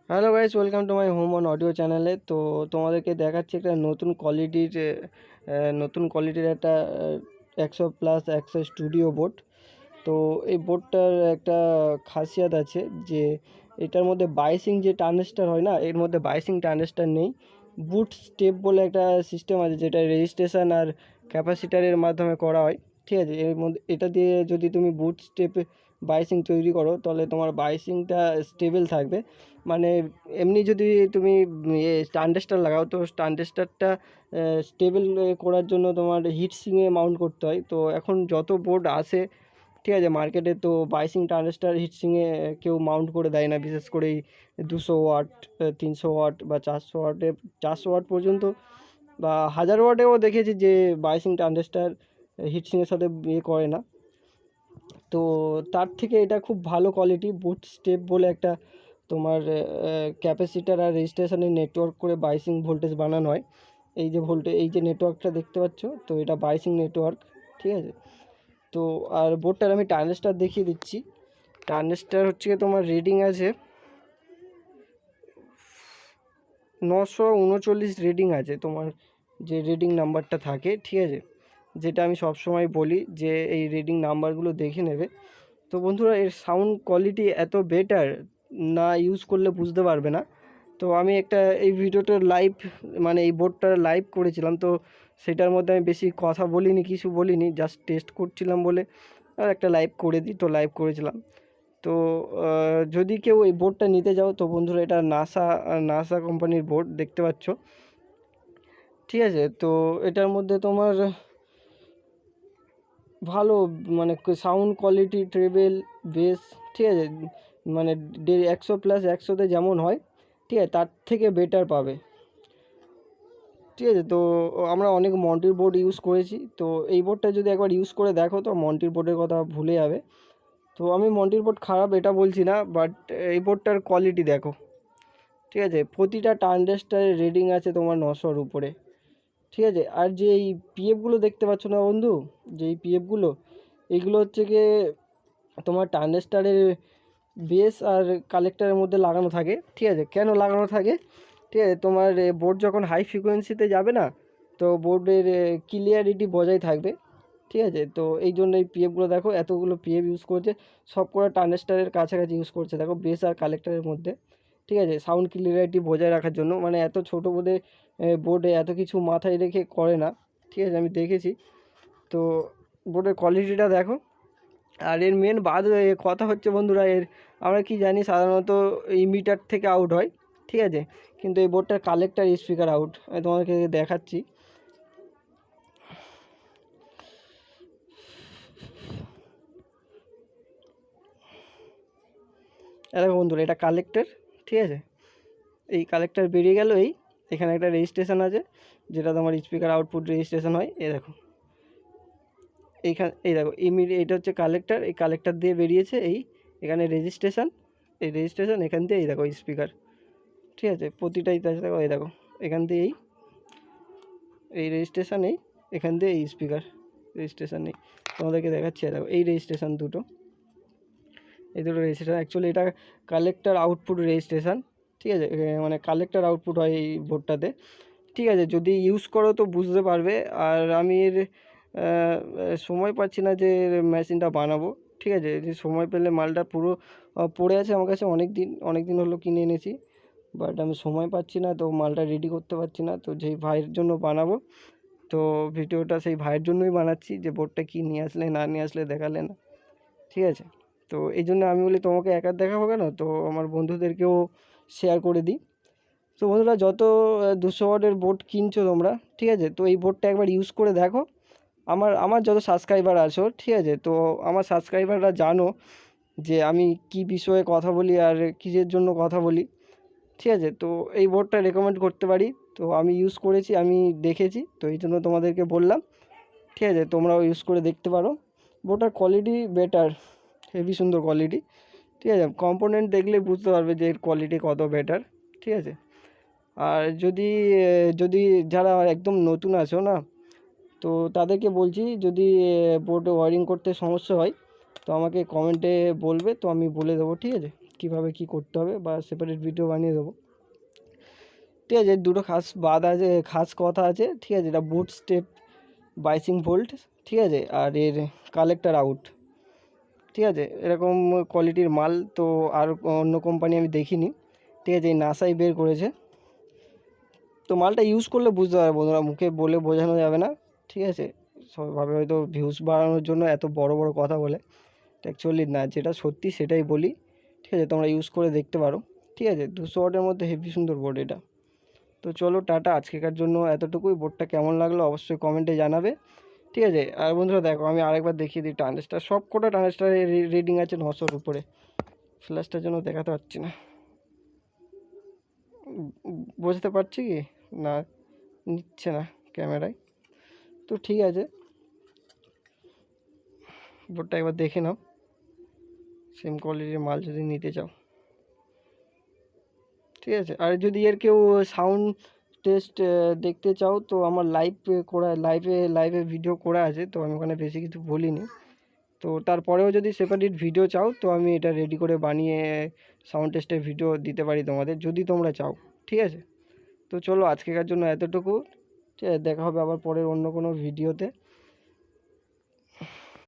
Hello guys, welcome to my home on audio চ্যানেলে। তো তোমাদেরকে দেখাচ্ছি একটা নতুন কোয়ালিটির একটা 100+100 স্টুডিও বোর্ড। তো এই বোর্ডটার একটা খাসিয়াত আছে যে এটার মধ্যে বাইসিং যে ট্রানজিস্টার হয় না, এর মধ্যে বাইসিং ট্রানজিস্টার নেই। বুট স্টেপ বলে একটা সিস্টেম আছে যেটা রেজিস্ট্রেশন আর ক্যাপাসিটারের মাধ্যমে করা হয়। ঠিক আছে, এর মধ্যে এটা দিয়ে যদি তুমি বুট স্টেপে বাইসিং তৈরি করো তাহলে তোমার বাইসিংটা স্টেবল থাকবে। মানে এমনি যদি তুমি ট্রানজিস্টার লাগাও তো ট্রানজিস্টারটা স্টেবল করার জন্য তোমার হিটসিংয়ে মাউন্ট করতে হয়। তো এখন যত বোর্ড আসে, ঠিক আছে, মার্কেটে, তো বাইসিং ট্রানজিস্টার হিটসিংয়ে কেউ মাউন্ট করে দেয় না। বিশেষ করে এই 200 ওয়াট, 300 ওয়াট বা 400 ওয়াটে, 400 ওয়াট পর্যন্ত বা 1000 ওয়াটেও দেখেছি যে বাইসিং ট্রানজিস্টার হিটসিংয়ের সাথে ইয়ে করে না। তো তার থেকে এটা খুব ভালো কোয়ালিটি। বুট স্টেপ বলে একটা তোমার ক্যাপাসিটার আর রেজিস্ট্রেশনের নেটওয়ার্ক করে বাইসিং ভোল্টেজ বানানো হয়। এই যে নেটওয়ার্কটা দেখতে পাচ্ছ, তো এটা বাইসিং নেটওয়ার্ক। ঠিক আছে, তো আর বোর্ডটার আমি ট্রানজিস্টার দেখিয়ে দিচ্ছি। ট্রানজিস্টার হচ্ছে গিয়ে তোমার রিডিং আছে 939 রিডিং আছে, তোমার যে রিডিং নাম্বারটা থাকে। ঠিক আছে, যেটা আমি সবসময় বলি যে এই রিডিং নাম্বারগুলো দেখে নেবে। তো বন্ধুরা, এর সাউন্ড কোয়ালিটি এত বেটার, না ইউজ করলে বুঝতে পারবে না। তো আমি একটা এই ভিডিওটা লাইভ, মানে এই বোর্ডটা লাইভ করেছিলাম, তো সেটার মধ্যে আমি বেশি কথা বলিনি, কিছু বলিনি, জাস্ট টেস্ট করছিলাম বলে আর একটা লাইভ করে দিই, তো লাইভ করেছিলাম। তো যদি কেউ এই বোর্ডটা নিতে যাও তো বন্ধুরা, এটা নাসা কোম্পানির বোর্ড দেখতে পাচ্ছ। ঠিক আছে, তো এটার মধ্যে তোমার ভালো, মানে সাউন্ড কোয়ালিটি, ট্রেবেল, বেস, ঠিক আছে, মানে 100+100তে যেমন হয়, ঠিক আছে, তার থেকে বেটার পাবে। ঠিক আছে, তো আমরা অনেক মন্টির বোর্ড ইউজ করেছি, তো এই বোর্ডটা যদি একবার ইউজ করে দেখো তো মন্টির বোর্ডের কথা ভুলে যাবে। তো আমি মন্টির বোর্ড খারাপ এটা বলছি না, বাট এই বোর্ডটার কোয়ালিটি দেখো। ঠিক আছে, প্রতিটা ট্রানজিস্টারের রিডিং আছে তোমার 900-র উপরে। ঠিক আছে, আর যে এই পিএফগুলো দেখতে পাচ্ছ না বন্ধু, যে এই পিএফগুলো, এইগুলো হচ্ছে গিয়ে তোমার ট্রানজিস্টারের বেস আর কালেক্টরের মধ্যে লাগানো থাকে। ঠিক আছে, কেন লাগানো থাকে? ঠিক আছে, তোমার বোর্ড যখন হাই ফ্রিকোয়েন্সিতে যাবে না, তো বোর্ডের ক্লিয়ারিটি বজায় থাকবে। ঠিক আছে, তো এই জন্য এই পিএফগুলো দেখো, এতগুলো পিএফ ইউজ করছে, সব কটা ট্রানজিস্টারের কাছাকাছি ইউজ করছে দেখো, বেস আর কালেক্টরের মধ্যে। ঠিক আছে, সাউন্ড ক্লিয়ারিটি বজায় রাখার জন্য, মানে এত ছোটো বোর্ডে এত কিছু মাথায় রেখে করে না। ঠিক আছে, আমি দেখেছি। তো বোর্ডের কোয়ালিটিটা দেখো। আর এর মেন কথা হচ্ছে বন্ধুরা, আমরা কি জানি সাধারণত ইমিটার থেকে আউট হয়। ঠিক আছে, কিন্তু এই বোর্ডটার কালেক্টর স্পিকার আউট, আমি তোমাদেরকে দেখাচ্ছি। দেখো বন্ধুরা, এটা কালেক্টর। ঠিক আছে, এই কালেক্টর বেরিয়ে গেল, এখানে একটা রেজিস্ট্রেশন আছে যেটা তোমার স্পিকার আউটপুট রেজিস্ট্রেশন হয়। দেখো এই দেখো এটা হচ্ছে কালেক্টর, এই কালেক্টর দিয়ে বেরিয়েছে এখানে রেজিস্ট্রেশন, এই রেজিস্ট্রেশন এখান দিয়ে এই দেখো স্পিকার। ঠিক আছে, প্রতিটাই দেখো, এই দেখো এখান দিয়ে এই রেজিস্ট্রেশন, এখান দিয়ে এই স্পিকার রেজিস্ট্রেশন তোমাদেরকে দেখাচ্ছি। দেখো এই রেজিস্ট্রেশন দুটো, এই দুটো রেজিস্ট্রেশন, অ্যাকচুয়ালি এটা কালেক্টর আউটপুট রেজিস্ট্রেশন। ঠিক আছে, মানে কালেক্টর আউটপুট হয় এই বোর্ডটাতে। ঠিক আছে, যদি ইউজ করো তো বুঝতে পারবে। আর আমি সময় পাচ্ছি না যে মেশিনটা বানাবো। ঠিক আছে, যে সময় পেলে, মালটা পুরো পড়ে আছে আমার কাছে, অনেক দিন হলো কিনে এনেছি, বাট আমি সময় পাচ্ছি না, তো মালটা রেডি করতে পারছি না। তো যেই ভাইয়ের জন্য বানাবো, তো ভিডিওটা সেই ভাইয়ের জন্যই বানাচ্ছি, যে বোর্ডটা কী নিয়ে আসলে না নিয়ে আসলে দেখালে না। ঠিক আছে, তো এই জন্য আমি বলি তোমাকে একা দেখাবো কেন, তো আমার বন্ধুদেরকেও শেয়ার করে দিই। তো বন্ধুরা, যত 200 ওয়াটের বোর্ড কিনছো তোমরা, ঠিক আছে, তো এই বোর্ডটা একবার ইউজ করে দেখো। আমার যত সাবস্ক্রাইবার আছো, ঠিক আছে, তো আমার সাবস্ক্রাইবাররা জানো যে আমি কি বিষয়ে কথা বলি আর কিসের জন্য কথা বলি। ঠিক আছে, তো এই বোর্ডটা রেকমেন্ড করতে পারি, তো আমি ইউজ করেছি, আমি দেখেছি, তো এই জন্য তোমাদেরকে বললাম। ঠিক আছে, তোমরাও ইউজ করে দেখতে পারো। বোর্ডটার কোয়ালিটি বেটার, হেভি সুন্দর কোয়ালিটি। ঠিক আছে, কম্পোনেন্ট দেখলে বুঝতে পারবে যে এর কোয়ালিটি কত বেটার। ঠিক আছে, আর যদি যারা একদম নতুন আছো না, তো তাদেরকে বলছি, যদি বোর্ডে ওয়্যারিং করতে সমস্যা হয় তো আমাকে কমেন্টে বলবে, তো আমি বলে দেবো। ঠিক আছে। কীভাবে কী করতে হবে, বা সেপারেট ভিডিও বানিয়ে দেবো। ঠিক আছে, দুটো খাস কথা আছে। ঠিক আছে, এটা বুট স্টেপ 22 ভোল্ট, ঠিক আছে, আর এর কালেক্টার আউট। ঠিক আছে, এরকম কোয়ালিটির মাল তো আর অন্য কোম্পানি আমি দেখিনি। ঠিক আছে, এই নাসাই বের করেছে। তো মালটা ইউজ করলে বুঝতে পারবে বন্ধুরা, মুখে বলে বোঝানো যাবে না। ঠিক আছে, সবাই ভাবে হয়তো ভিউজ বাড়ানোর জন্য এত বড় বড় কথা বলে, অ্যাকচুয়ালি না, যেটা সত্যি সেটাই বলি। ঠিক আছে, তোমরা ইউজ করে দেখতে পারো। ঠিক আছে, 200 ওয়াটের মধ্যে হেভি সুন্দর বোর্ড এটা। তো চলো টাটা, আজকেকার জন্য এতটুকুই। বোর্ডটা কেমন লাগলো অবশ্যই কমেন্টে জানাবে। ঠিক আছে, আর বন্ধুরা দেখো, আমি আরেকবার দেখিয়ে দিই ট্রানজিস্টার, সব কটা ট্রানজিস্টারের রিডিং আছে 900-র উপরে। ফ্ল্যাশটার জন্য দেখাতে পারছি না, বুঝতে পারছি কি না, নিচ্ছে না ক্যামেরায়। তো ঠিক আছে, বোর্ডটা একবার দেখে নাও, সেম কোয়ালিটির মাল যদি নিতে চাও। ঠিক আছে, আর যদি এর কেউ সাউন্ড টেস্ট দেখতে চাও, তো আমার লাইভে ভিডিও করা আছে, তো আমি ওখানে বেশি কিছু বলিনি। তো তারপরেও যদি সেপারেট ভিডিও চাও, তো আমি এটা রেডি করে বানিয়ে সাউন্ড টেস্টের ভিডিও দিতে পারি তোমাদের, যদি তোমরা চাও। ঠিক আছে, তো চলো আজকেকার জন্য এতটুকু। ঠিক আছে, দেখা হবে আবার পরের অন্য কোনো ভিডিওতে।